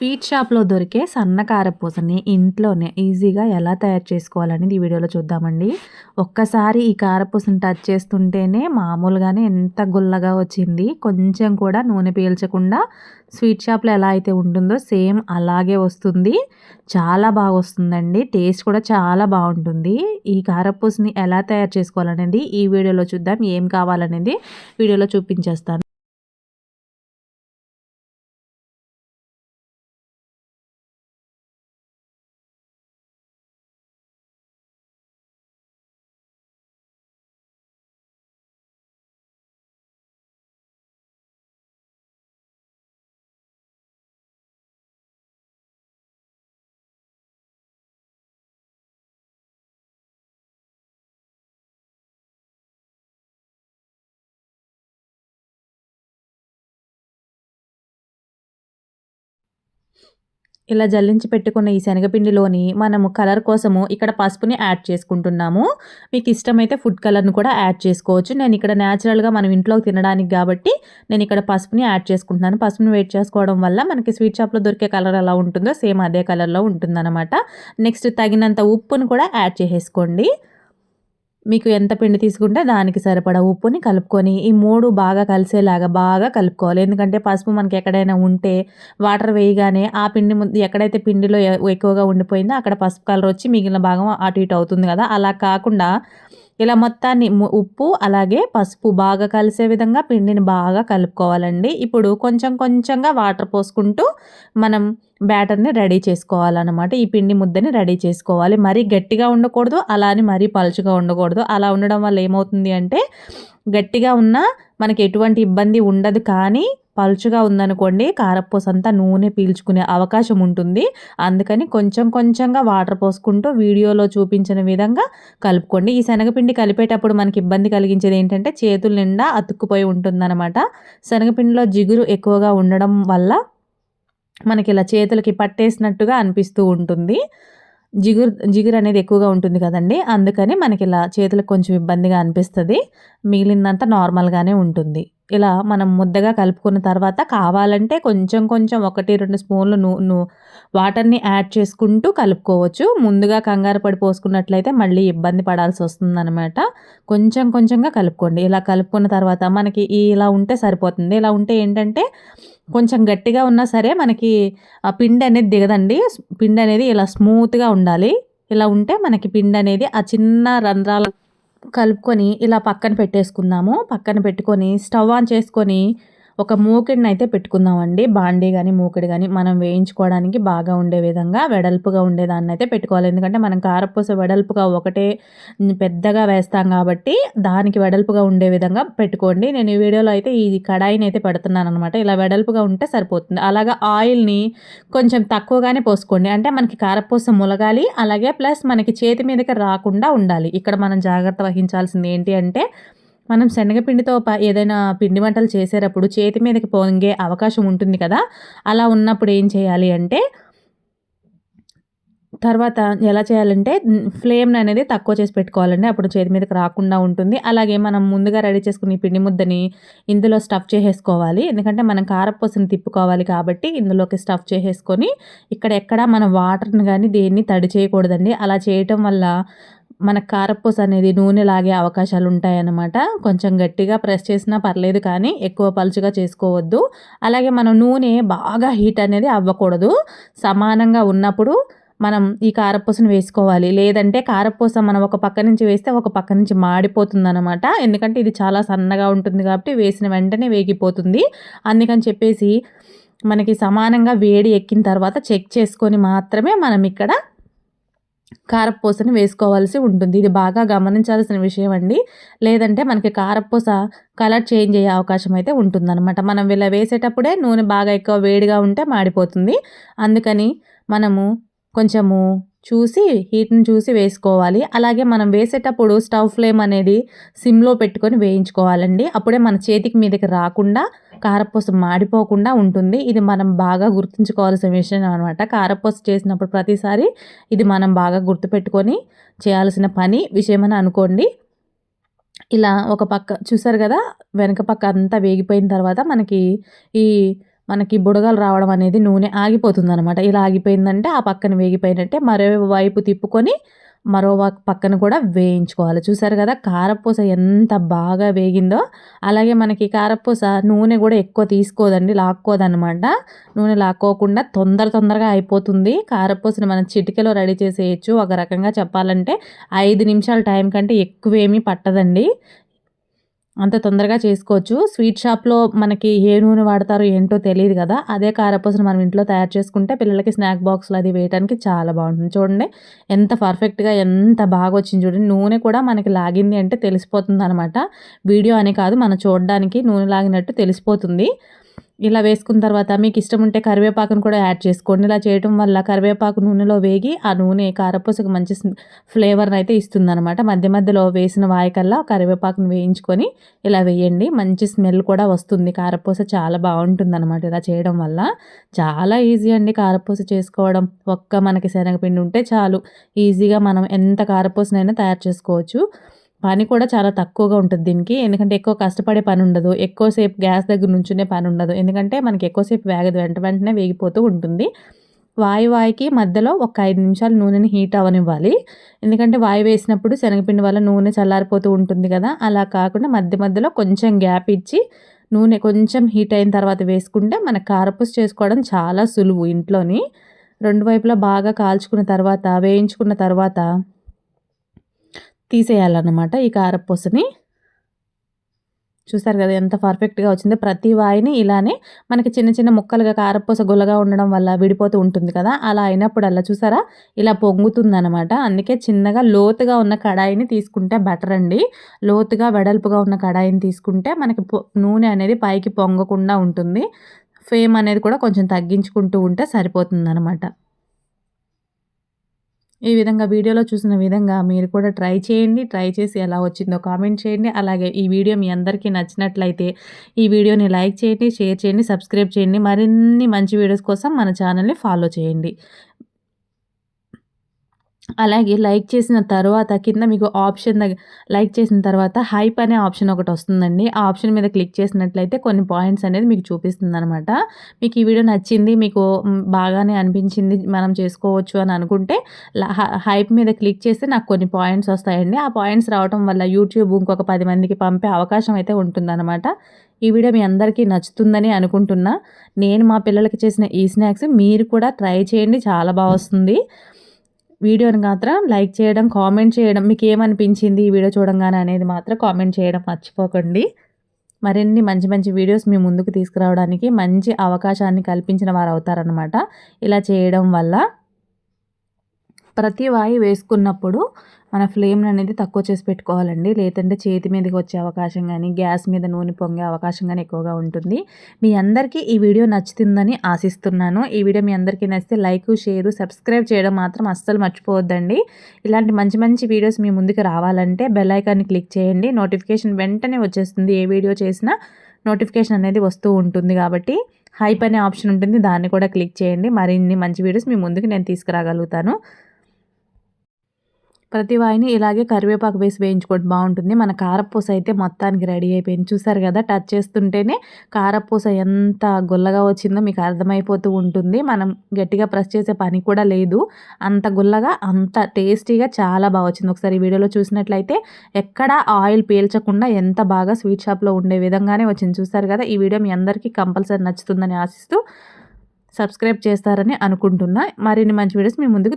Sweet షాప్‌లో దొరికే సన్న కారపూసని ఇంట్లోనే ఈజీగా ఎలా తయారు చేసుకోవాలనేది ఈ వీడియోలో చూద్దామండి. ఒక్కసారి ఈ కారపూసని టచ్ చేస్తుంటేనే మామూలుగానే ఎంత గుల్లగా వచ్చింది. కొంచెం కూడా నూనె పీల్చకుండా స్వీట్ షాప్‌లో ఎలా అయితే ఉంటుందో సేమ్ అలాగే వస్తుంది. చాలా బాగొస్తుందండి. టేస్ట్ కూడా చాలా బావుంటుంది. ఈ కారపూసని ఎలా తయారు చేసుకోవాలనేది ఈ వీడియోలో చూద్దాం. ఏం కావాలనేది వీడియోలో చూపించేస్తాను. ఇలా జల్లించి పెట్టుకున్న ఈ శనగపిండిలోని మనము కలర్ కోసము ఇక్కడ పసుపుని యాడ్ చేసుకుంటున్నాము. మీకు ఇష్టమైతే ఫుడ్ కలర్‌ని కూడా యాడ్ చేసుకోవచ్చు. నేను ఇక్కడ నేచురల్‌గా మనం ఇంట్లో తినడానికి గాబట్టి నేను ఇక్కడ పసుపుని యాడ్ చేసుకుంటున్నాను. పసుపుని వేడి చేసుకోవడం వల్ల మనకి స్వీట్ షాప్‌లో దొరికే కలర్ ఎలా ఉంటుందో సేమ్ అదే కలర్‌లో ఉంటుందన్నమాట. నెక్స్ట్ తగినంత ఉప్పును కూడా యాడ్ చేసేసుకోండి. మీకు ఎంత పిండి తీసుకుంటే దానికి సరిపడా ఉప్పుని కలుపుకొని ఈ 3 బాగా కలిసేలాగా బాగా కలుపుకోవాలి. ఎందుకంటే పసుపు మనకి ఎక్కడైనా ఉంటే వాటర్ వేయగానే ఆ పిండి ఎక్కడైతే పిండిలో ఎక్కువగా ఉండిపోయిందో అక్కడ పసుపు కలర్ వచ్చి మిగిలిన భాగం అటు ఇటు అవుతుంది కదా! అలా కాకుండా ఇలా మొత్తాన్ని ఉప్పు అలాగే పసుపు బాగా కలిసే విధంగా పిండిని బాగా కలుపుకోవాలండి. ఇప్పుడు కొంచెం కొంచెంగా వాటర్ పోసుకుంటూ మనం బ్యాటర్‌ని రెడీ చేసుకోవాలనమాట. ఈ పిండి ముద్దని రెడీ చేసుకోవాలి. మరీ గట్టిగా ఉండకూడదు. అలా అని మరీ పలుచగా ఉండకూడదు. అలా ఉండడం వల్ల ఏమవుతుంది అంటే గట్టిగా ఉన్నా మనకి ఎటువంటి ఇబ్బంది ఉండదు. కానీ పలుచగా ఉందనుకోండి కారపూసంతా నూనె పీల్చుకునే అవకాశం ఉంటుంది. అందుకని కొంచెం కొంచెంగా వాటర్ పోసుకుంటూ వీడియోలో చూపించిన విధంగా కలుపుకోండి. ఈ శనగపిండి కలిపేటప్పుడు మనకి ఇబ్బంది కలిగించేది ఏంటంటే చేతుల నిండా అతుక్కుపోయి ఉంటుందన్నమాట. శనగపిండిలో జిగురు ఎక్కువగా ఉండడం వల్ల మనకిలా చేతులకి పట్టేసినట్టుగా అనిపిస్తూ ఉంటుంది. జిగురనేది ఎక్కువగా ఉంటుంది కదండీ! అందుకని మనకిలా చేతులకు కొంచెం ఇబ్బందిగా అనిపిస్తది. మిగిలిందంతా నార్మల్‌గానే ఉంటుంది. ఇలా మనం ముద్దగా కలుపుకున్న తర్వాత కావాలంటే కొంచెం కొంచెం 1, 2 స్పూన్లు వాటర్‌ని యాడ్ చేసుకుంటూ కలుపుకోవచ్చు. ముందుగా కంగారు పడి పోసుకున్నట్లయితే మళ్ళీ ఇబ్బంది పడాల్సొస్తుందనమాట. కొంచెం కొంచెంగా కలుపుకోండి. ఇలా కలుపుకున్న తర్వాత మనకి ఇలా ఉంటే సరిపోతుంది. ఇలా ఉంటే ఏంటంటే కొంచెం గట్టిగా ఉన్నా సరే మనకి ఆ పిండనేది దిగదండి. పిండనేది ఇలా స్మూత్‌గా ఉండాలి. ఇలా ఉంటే మనకి పిండనేది ఆ చిన్న రంధ్రాలు కలుపుకొని ఇలా పక్కన పెట్టేసుకుందాము. పక్కన పెట్టుకొని స్టవ్ ఆన్ చేసుకొని ఒక మూకిడినైతే పెట్టుకుందామండి. బాండీ గాని, మూకిడి గాని మనం వేయించుకోవడానికి బాగా ఉండే విధంగా వెడల్పుగా ఉండేదాన్నయితే పెట్టుకోవాలి. ఎందుకంటే మనం కారపూస వెడల్పుగా ఒకటే పెద్దగా వేస్తాం కాబట్టి దానికి వెడల్పుగా ఉండే విధంగా పెట్టుకోండి. నేను ఈ వీడియోలో అయితే ఈ కడాయినైతే పెడుతున్నాననమాట. ఇలా వెడల్పుగా ఉంటే సరిపోతుంది. అలాగా ఆయిల్‌ని కొంచెం తక్కువగానే పోసుకోండి. అంటే మనకి కారపూస ములగాలి. అలాగే ప్లస్ మనకి చేతి మీదకి రాకుండా ఉండాలి. ఇక్కడ మనం జాగ్రత్త వహించాల్సింది ఏంటి అంటే మనం శనగపిండితో ఏదైనా పిండి వంటలు చేసేటప్పుడు చేతి మీదకి పొంగే అవకాశం ఉంటుంది కదా! అలా ఉన్నప్పుడు ఏం చేయాలి అంటే తర్వాత ఎలా చేయాలంటే ఫ్లేమ్‌ననేది తక్కువ చేసి పెట్టుకోవాలండి. అప్పుడు చేతి మీదకి రాకుండా ఉంటుంది. అలాగే మనం ముందుగా రెడీ చేసుకున్న ఈ పిండి ముద్దని ఇందులో స్టఫ్ చేసేసుకోవాలి. ఎందుకంటే మనం కారపూసని తిప్పుకోవాలి కాబట్టి ఇందులోకి స్టఫ్ చేసేసుకొని ఇక్కడ మనం వాటర్‌ని గాని దేన్ని తడి చేయకూడదండి. అలా చేయటం వల్ల మన కారపూస అనేది నూనె లాగే అవకాశాలుంటాయన్నమాట. కొంచెం గట్టిగా ప్రెస్ చేసినా పర్లేదు కానీ ఎక్కువ పలుచగా చేసుకోవద్దు. అలాగే మనం నూనె బాగా హీట్ అనేది అవ్వకూడదు. సమానంగా ఉన్నప్పుడు మనం ఈ కారపూసను వేసుకోవాలి. లేదంటే కారపూస మనం ఒక పక్క నుంచి వేస్తే ఒక పక్క నుంచి మాడిపోతుందనమాట. ఎందుకంటే ఇది చాలా సన్నగా ఉంటుంది కాబట్టి వేసిన వెంటనే వేగిపోతుంది. అందుకని చెప్పేసి మనకి సమానంగా వేడి ఎక్కిన తర్వాత చెక్ చేసుకొని మాత్రమే మనం ఇక్కడ కారపూసని వేసుకోవాల్సి ఉంటుంది. ఇది బాగా గమనించాల్సిన విషయం అండి. లేదంటే మనకి కారపూస కలర్ చేంజ్ అయ్యే అవకాశం అయితే ఉంటుందనమాట. మనం ఇలా వేసేటప్పుడే నూనె బాగా ఎక్కువ వేడిగా ఉంటే మాడిపోతుంది. అందుకని మనము కొంచెము హీట్‌ని చూసి వేసుకోవాలి. అలాగే మనం వేసేటప్పుడు స్టవ్ ఫ్లేమ్ అనేది సిమ్‌లో పెట్టుకొని వేయించుకోవాలండి. అప్పుడే మన చేతికి మీదకి రాకుండా కారపూస మాడిపోకుండా ఉంటుంది. ఇది మనం బాగా గుర్తుంచుకోవాల్సిన విషయం అనమాట. కారపూస చేసినప్పుడు ప్రతిసారి ఇది మనం బాగా గుర్తుపెట్టుకొని చేయాల్సిన విషయమని అనుకోండి. ఇలా ఒక పక్క చూసారు గదా! వెనక పక్క అంతా వేగిపోయిన తర్వాత మనకి ఈ మనకి బుడగలు రావడం అనేది నూనె ఆగిపోతుందనమాట. ఇలా ఆగిపోయిందంటే ఆ పక్కన వేగిపోయినట్టే. మరోవైపు తిప్పుకొని మరో పక్కన కూడా వేయించుకోవాలి. చూసారు కదా కారపూస ఎంత బాగా వేగిందో. అలాగే మనకి కారపూస నూనె కూడా ఎక్కువ తీసుకోదండి, లాక్కోదనమాట. నూనె లాక్కోకుండా తొందరగా అయిపోతుంది. కారపూసని మనం చిటికెలో రెడీ చేసేయచ్చు. ఒక రకంగా చెప్పాలంటే 5 నిమిషాల టైం కంటే ఎక్కువేమీ పట్టదండి. అంత తొందరగా చేసుకోవచ్చు. స్వీట్ షాప్‌లో మనకి ఏ నూనె వాడతారో ఏంటో తెలీదు గదా! అదే కారపూసని మనం ఇంట్లో తయారు చేసుకుంటే పిల్లలకి స్నాక్ బాక్స్‌లో అది వేయడానికి చాలా బావుంటుంది. చూడండి ఎంత పర్ఫెక్ట్‌గా ఎంత బాగొచ్చింది చూడండి. నూనె కూడా మనకి లాగింది అంటే తెలిసిపోతుందనమాట. వీడియో అని కాదు, మనం చూడడానికి నూనె లాగినట్టు తెలిసిపోతుంది. ఇలా వేసుకున్న తర్వాత మీకిష్టం ఉంటే కరివేపాకును కూడా యాడ్ చేసుకోండి. ఇలా చేయటం వల్ల కరివేపాకు నూనెలో వేగి ఆ నూనె కారపూసకు మంచి ఫ్లేవర్‌నైతే ఇస్తుందనమాట. మధ్య మధ్యలో వేసిన వాయికల్లా కరివేపాకును వేయించుకొని ఇలా వేయండి. మంచి స్మెల్ కూడా వస్తుంది. కారపూస చాలా బావుంటుందనమాట ఇలా చేయడం వల్ల. చాలా ఈజీ అండి కారపూస చేసుకోవడం. మనకి శనగపిండి ఉంటే చాలు. ఈజీగా మనం ఎంత కారపూసనైనా తయారు చేసుకోవచ్చు. పని కూడా చాలా తక్కువగా ఉంటది దీనికి. ఎందుకంటే ఎక్కువ కష్టపడే పనుండదు. ఎక్కువసేపు గ్యాస్ దగ్గర నుంచునే పనుండదు. ఎందుకంటే మనకి ఎక్కువసేపు వేగదు. వెంటనే వేగిపోతూ ఉంటుంది. వాయికి మధ్యలో ఒక 5 నిమిషాలు నూనెని హీట్ అవ్వనివ్వాలి. ఎందుకంటే వేసినప్పుడు శనగపిండి వల్ల నూనె చల్లారిపోతూ ఉంటుంది కదా! అలా కాకుండా మధ్యలో కొంచెం గ్యాప్ ఇచ్చి నూనె కొంచెం హీట్ అయిన తర్వాత వేసుకుంటే మన కారపూస చేసుకోవడం చాలా సులువు ఇంట్లోని. 2 వైపులా బాగా కాల్చుకున్న తర్వాత, వేయించుకున్న తర్వాత తీసేయాలన్నమాట ఈ కారపూసని. చూసారు కదా ఎంత పర్ఫెక్ట్‌గా వచ్చిందో. ప్రతి వాయిని ఇలానే మనకి చిన్న చిన్న ముక్కలుగా కారపూస గుల్లగా ఉండడం వల్ల విడిపోతూ ఉంటుంది కదా! అలా అయినప్పుడల్లా చూసారా ఇలా పొంగుతుందనమాట. అందుకే చిన్నగా లోతుగా ఉన్న కడాయిని తీసుకుంటే బెటర్ అండి. లోతుగా వెడల్పుగా ఉన్న కడాయిని తీసుకుంటే మనకి నూనె అనేది పైకి పొంగకుండా ఉంటుంది. ఫ్లేమ్ అనేది కూడా కొంచెం తగ్గించుకుంటూ ఉంటే సరిపోతుందనమాట. ఈ విధంగా వీడియోలో చూసిన విధంగా మీరు కూడా ట్రై చేయండి. ట్రై చేసి ఎలా వచ్చిందో కామెంట్ చేయండి. అలాగే ఈ వీడియో మీ అందరికీ నచ్చినట్లయితే ఈ వీడియోని లైక్ చేయండి, షేర్ చేయండి, సబ్స్క్రైబ్ చేయండి. మరిన్ని మంచి వీడియోస్ కోసం మన ఛానల్‌ని ఫాలో చేయండి. అలాగే లైక్ చేసిన తర్వాత కింద మీకు ఆప్షన్ లైక్ చేసిన తర్వాత హైప్ అనే ఆప్షన్ ఒకటొస్తుందండి. ఆ ఆప్షన్ మీద క్లిక్ చేసినట్లయితే కొన్ని పాయింట్స్ అనేది మీకు చూపిస్తుందనమాట. మీకు ఈ వీడియో నచ్చింది, మీకు బాగానే అనిపించింది, మనం చేసుకోవచ్చు అని అనుకుంటే హైప్ మీద క్లిక్ చేస్తే నాకు కొన్ని పాయింట్స్ వస్తాయండి. ఆ పాయింట్స్ రావటం వల్ల యూట్యూబ్ ఇంకొక 10 మందికి పంపే అవకాశం అయితే ఉంటుందనమాట. ఈ వీడియో మీ అందరికీ నచ్చుతుందని అనుకుంటున్నా. నేను మా పిల్లలకి చేసిన ఈ స్నాక్స్ మీరు కూడా ట్రై చేయండి. చాలా వస్తుంది. వీడియోని మాత్రం లైక్ చేయడం, కామెంట్ చేయడం, మీకేమనిపించింది ఈ వీడియో చూడంగానే అనేది మాత్రం కామెంట్ చేయడం మర్చిపోకండి. మరిన్ని మంచి మంచి వీడియోస్ మీ ముందుకు తీసుకురావడానికి మంచి అవకాశాన్ని కల్పించిన వారవుతారనమాట ఇలా చేయడం వల్ల. ప్రతి వాయి వేసుకున్నప్పుడు మన ఫ్లేమ్ అనేది తక్కువ చేసి పెట్టుకోవాలండి. లేదంటే చేతి మీదకి వచ్చే అవకాశం గానీ, గ్యాస్ మీద నూనె పొంగే అవకాశం గానీ ఎక్కువగా ఉంటుంది. మీ అందరికీ ఈ వీడియో నచ్చుతుందని ఆశిస్తున్నాను. ఈ వీడియో మీ అందరికీ నచ్చితే లైకు, షేరు, సబ్స్క్రైబ్ చేయడం మాత్రం అస్సలు మర్చిపోవద్దండి. ఇలాంటి మంచి మంచి వీడియోస్ మీ ముందుకు రావాలంటే బెల్ ఐకాన్ని క్లిక్ చేయండి. నోటిఫికేషన్ వెంటనే వచ్చేస్తుంది. ఏ వీడియో చేసినా నోటిఫికేషన్ అనేది వస్తూ ఉంటుంది కాబట్టి హైప్ అనే ఆప్షన్ ఉంటుంది. దాన్ని కూడా క్లిక్ చేయండి. మరిన్ని మంచి వీడియోస్ మీ ముందుకు నేను తీసుకురాగలుగుతాను. ప్రతి వాయిని ఇలాగే కరివేపాకు వేసి వేయించుకోవడం బాగుంటుంది. మన కారపూస అయితే మొత్తానికి రెడీ అయిపోయింది. చూసారు కదా టచ్ చేస్తుంటేనే కారపూస ఎంత గుల్లగా వచ్చిందో మీకు అర్థమైపోతూ ఉంటుంది. మనం గట్టిగా ప్రెస్ చేసే పని కూడా లేదు. అంత గుల్లగా అంత టేస్టీగా చాలా బాగా వచ్చింది. ఒకసారి ఈ వీడియోలో చూసినట్లయితే ఎక్కడ ఆయిల్ పీల్చకుండా ఎంత బాగా స్వీట్ షాప్లో ఉండే విధంగానే వచ్చింది. చూసారు కదా ఈ వీడియో మీ అందరికీ కంపల్సరీ నచ్చుతుందని ఆశిస్తూ సబ్స్క్రైబ్ చేస్తారని అనుకుంటున్నా. మరిన్ని మంచి వీడియోస్ మీ ముందుకు